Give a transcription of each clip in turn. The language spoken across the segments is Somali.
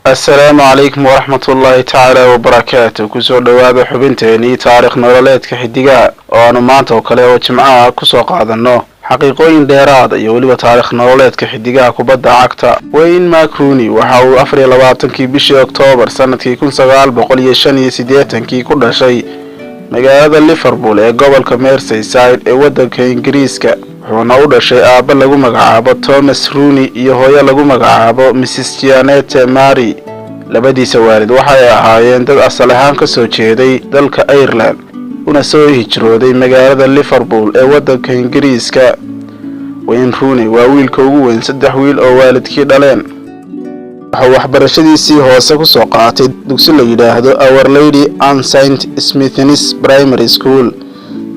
السلام عليكم ورحمة الله تعالى وبركاته كسو دوابة حبنتيني تاريخ نولاليد كحديقا وانو مانتو كلي وجمعا كسو قادنو حقيقوين ديراد يوليو تاريخ نولاليد كحديقا كبدا عكتا وين ماكروني وحاو أفري لباتنكي بشي أكتوبر سنتكي كل سغال بقولي شاني سيديتنكي كل شي مقالة ليفربول قبل كميرسي سايد ودنك إنجريسكا wuxuuna u dhashay aabba lagu magacaabo Thomas Rooney iyo hooyo lagu magacaabo Mrs Janet Mary labadiisa waalid waxay ahaayeen dad asal ahaan ka soo jeeday dalka Ireland una soo hijrooday magaalada Liverpool ee waddanka Ingiriiska. Wayne Rooney waa wiilka ugu weyn saddex wiil oo waalidkii dhaleen. wuxuu waxbarashadiisii hoose ku soo qaatay dugsi la yiraahdo Our Lady Anne St Smith's Primary School.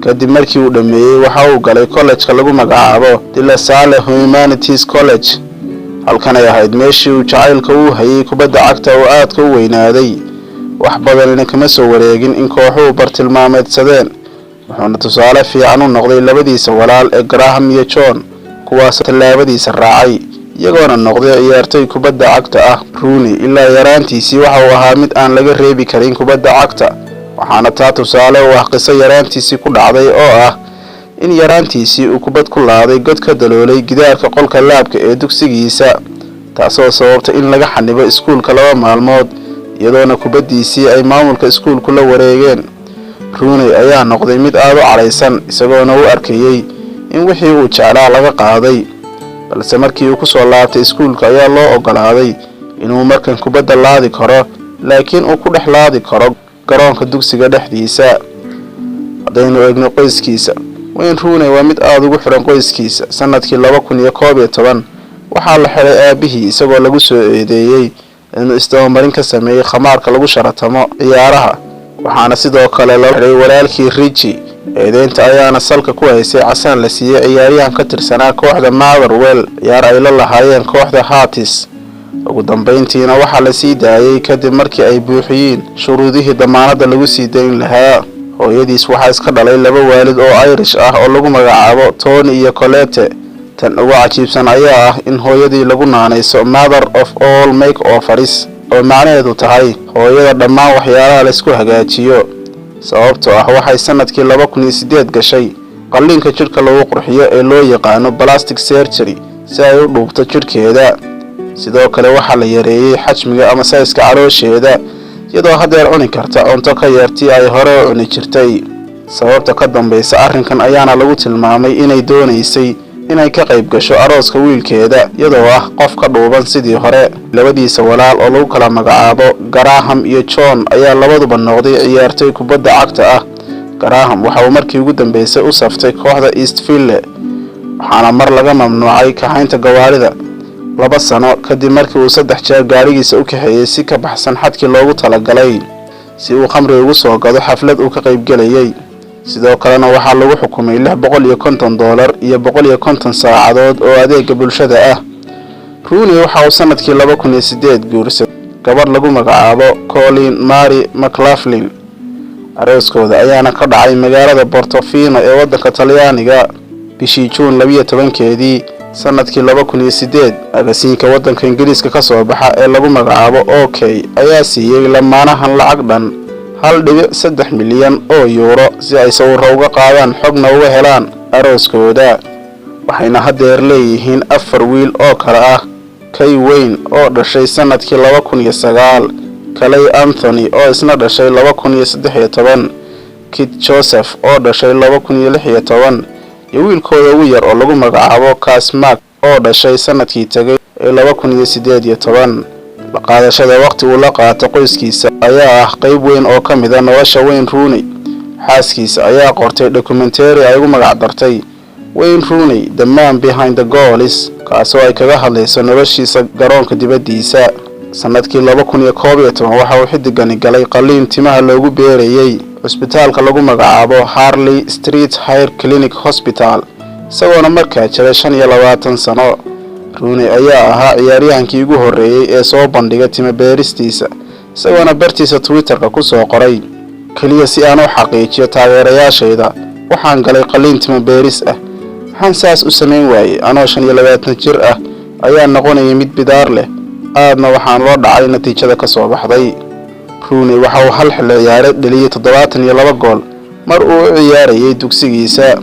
kadib markii uu dhameeyay waxa uu galay college-ka lagu magacaabo De La Salle Humanities College halkan ay ahayd meeshii uu jacaylka u hayay kubadda cagta oo aadka u weynaaday wax badan kama soo wareegin in kooxuhu bartilmaameedsadeen wuxuuna tusaale fiican u noqday labadiisa walaal ee Graham iyo John kuwaas tallaabadiisa raacay iyagoona noqday ciyaartoy kubadda cagta ah. Rooney ilaa yaraantiisii waxa uu ahaa mid aan laga reebi karin kubadda cagta waxaana taa tusaale u ah qiso yaraantiisii ku dhacday oo ah in yaraantiisii uu kubad ku laaday god ka daloolay gidaarka qolka laabka ee dugsigiisa taasoo sababtay in laga xanibo iskuulka 2 maalmood iyadoona kubadiisii ay maamulka iskuulku la wareegeen. Rooney ayaa noqday mid aad u careysan isagoona u arkayay in wixii uu jeclaa laga qaaday balse markii uu ku soo laabtay iskuulka ayaa loo ogolaaday inuu markan kubadda laadi karo laakiin uu ku dhex laadi karo garoonka dugsiga dhexdiisa. hadaynu eegno qoyskiisa Wayne Rooney waa mid aad ugu xiran qoyskiisa. sanadkii 2011 waxaa la xiray aabihii isagoo lagu soo eedeeyay inuu isdabamarin ka sameeyay khamaarka lagu sharatamo ciyaaraha waxaana sidoo kale la xiray walaalkii Richie. eedeynta ayaana salka ku haysay casaan la siiyay ciyaaryahan ka tirsanaa kooxda Motherwell ciyaar ay la lahaayeen kooxda Hearts. ugu dambeyntiina waxaa la sii daayay kadib markii ay buuxiyeen shuruudihii damaanada lagu sii dayn lahaa. hooyadiis waxaa iska dhalay 2 waalid oo Irish ah oo lagu magacaabo Tony iyo Colette. tan ugu cajiibsan ayaa ah in hooyadii lagu naanayso Mother of All Makeovers oo macnaheedu tahay hooyada dhammaan waxyaalaha la isku hagaajiyo sababtoo ah waxay sanadkii 2008 gashay qalliinka jirka lagu qurxiyo ee loo yaqaan plastic surgery si ay u dhuubto jirkeeda. sidoo kale waxaa la yareeyay xajmiga ama size-ka caloosheeda iyadoo hadeer cuni karta cunto ka yartii ay hore u cuni jirtay. sababta ka dambaysa arrinkan ayaana lagu tilmaamay inay doonaysay inay ka qayb gasho arooska wiilkeeda iyadoo ah qof ka dhuuban sidii hore. labadiisa walaal oo lagu kala magacaabo Graham iyo John ayaa labaduba noqday ciyaartoy kubadda cagta ah. Graham waxa uu markii ugu dambeysay u saftay kooxda Eastville waxaana mar laga mamnuucay kaxaynta gawaarida 2 sano kadib markii uu 3 jeer gaarigiisa u kaxeeyay si ka baxsan xadkii loogu talagalay si uu khamri ugu soo gado xaflad uu ka qayb galayay. sidoo kalena waxaa lagu xukumay $650 iyo 150 saacadood oo adeega bulshada ah. Rooney waxa uu sanadkii 2008 guursaday gabar lagu magacaabo Colleen Mary McLaughlin. arooskooda ayaana ka dhacay magaalada Portofino ee waddanka Talyaaniga bishii June 12keedii sanadkii 2008. agasiinka waddanka Ingiriiska ka soo baxa ee lagu magacaabo OK ayaa siiyay lamaanahan lacag dhan 1.3 milyan oo euro si ay sawirro uga qaadaan xogna uga helaan arooskooda. waxayna hadeer leeyihiin 4 wiil oo kala ah Kay Wayne oo dhashay sanadkii 2009, Clay Anthony oo isna dhashay 2013, Kit Joseph oo dhashay 2016 iyo wiilkooda ugu yar oo lagu magacaabo Cass Mark oo dhashay sanadkii tagay ee 2018. la qaadashada waqti uu la qaato qoyskiisa ayaa ah qayb weyn oo ka mid ah nolosha Wayne Rooney. xaaskiisa ayaa qortay documentary ay ugu magac dartay Wayne Rooney The Man Behind the Goals kaasoo ay kaga hadlayso noloshiisa garoonka dibadiisa. sanadkii 2011 waxa uu xidigani galay qalliin timaha loogu beerayay cusbitaalka lagu magacaabo Harley Street Hair Clinic Hospital isagoona markaa jiray 25 sano. Rooney ayaa ahaa ciyaaryahankii ugu horeeyay ee soo bandhiga timo beeristiisa isagoona bartiisa Twitter-ka ku soo qoray kaliya si aan u xaqiijiyo taageerayaashayda waxaan galay qalliin timo beeris ah waxaan saas u sameyn waayay anoo 25 jir ah ayaa noqonaya mid bidaar leh aadna waxaan loo dhacay natiijada ka soo baxday. Rooney waxa uu hal xilli ciyaareed dhaliyay 72 gool mar uu u ciyaarayay dugsigiisa.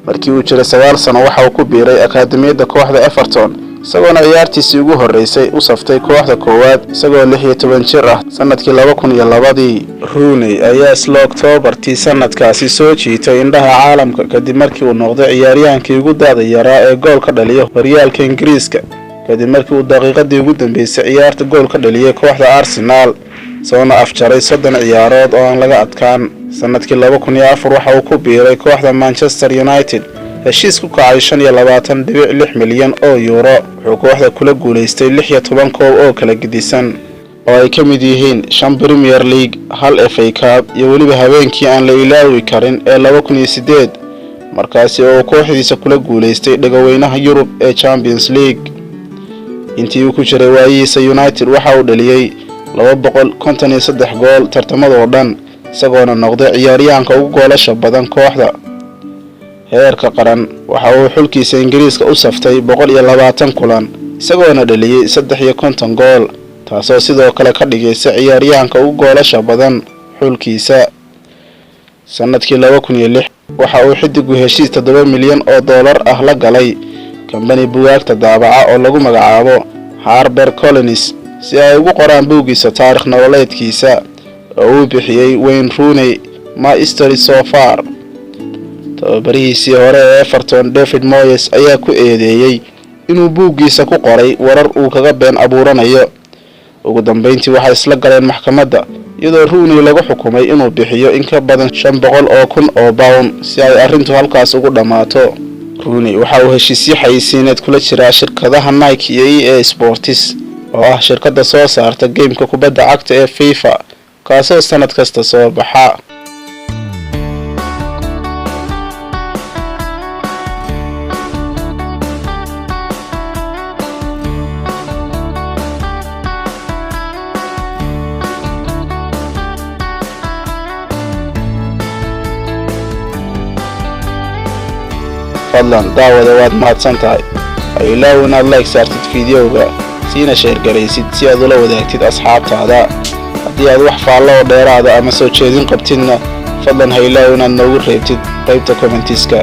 markii uu jiray 9 sano waxa uu ku biiray akaademiyada kooxda Everton isagoona ciyaartiisii ugu horeysay u saftay kooxda koowaad isagoo 16 jir ah sanadkii 2002. Rooney ayaa isla Oktoobartii sanadkaasi soo jiitay indhaha caalamka kadib markii uu noqday ciyaaryahankii ugu da'da yaraa ee gool ka dhaliya horyaalka Ingiriiska kadib markii uu daqiiqadii ugu dambeysay ciyaarta gool ka dhaliyay kooxda Arsenal soona afjaray 30 ciyaarood oo aan laga adkaan. sanadkii 2004 waxa uu ku biiray kooxda Manchester United heshiis ku kacay 25.6 milyan oo euro. wuxuu kooxda kula guuleystay 16 koob oo kala gedisan oo ay ka mid yihiin 5 Premier League, 1 FA Cup iyo weliba habeenkii aan la ilaawi karin ee 2008 markaasi oo kooxdiisa kula guuleystay dhagaweynaha Yurub ee Champions League. intii uu ku jiray waayihiisa United waxa uu dhaliyay 253 gool tartamada oo dhan isagoona noqday ciyaaryahanka ugu goolasha badan kooxda. heerka qaran waxa uu xulkiisa Ingiriiska u saftay 120 kulan isagoona dhaliyay 53 gool taasoo sidoo kale ka dhigaysa ciyaaryahanka ugu goolasha badan xulkiisa. sanadkii 2006 waxa uu xidigu heshiis 7 milyan oo dollar ah la galay kambani buugaagta daabaca oo lagu magacaabo HarperCollins si ay ugu qoraan buugiisa taariikh nololeedkiisa oo uu bixiyay Wayne Rooney My History So Far. tababarihiisii hore ee Everton David Moyes ayaa ku eedeeyay inuu buugiisa ku qoray warar uu kaga been abuuranayo. ugu dambeyntii waxay isla galeen maxkamadda iyadoo Rooney lagu xukumay inuu bixiyo in ka badan 500,000 oo pound si ay arrintu halkaas ugu dhamaato. Rooney waxa uu heshiisyo xayisiineed kula jiraa shirkadaha Nike iyo EA Sports oo ah shirkadda soo saarta gameka kubadda cagta ee FIFA kaasoo sanad kasta soo baxa. fadlan daawada waad mahadsantahay. ha ilaawi inaad like saartid fiidiyowga siina share garaysid si aad ula wadaagtid asxaabtaada. haddii aad wax faallo oo dheeraada ama soo jeedin qabtidna fadlan ha ilaawi inaad noogu reebtid qaybta commentiska.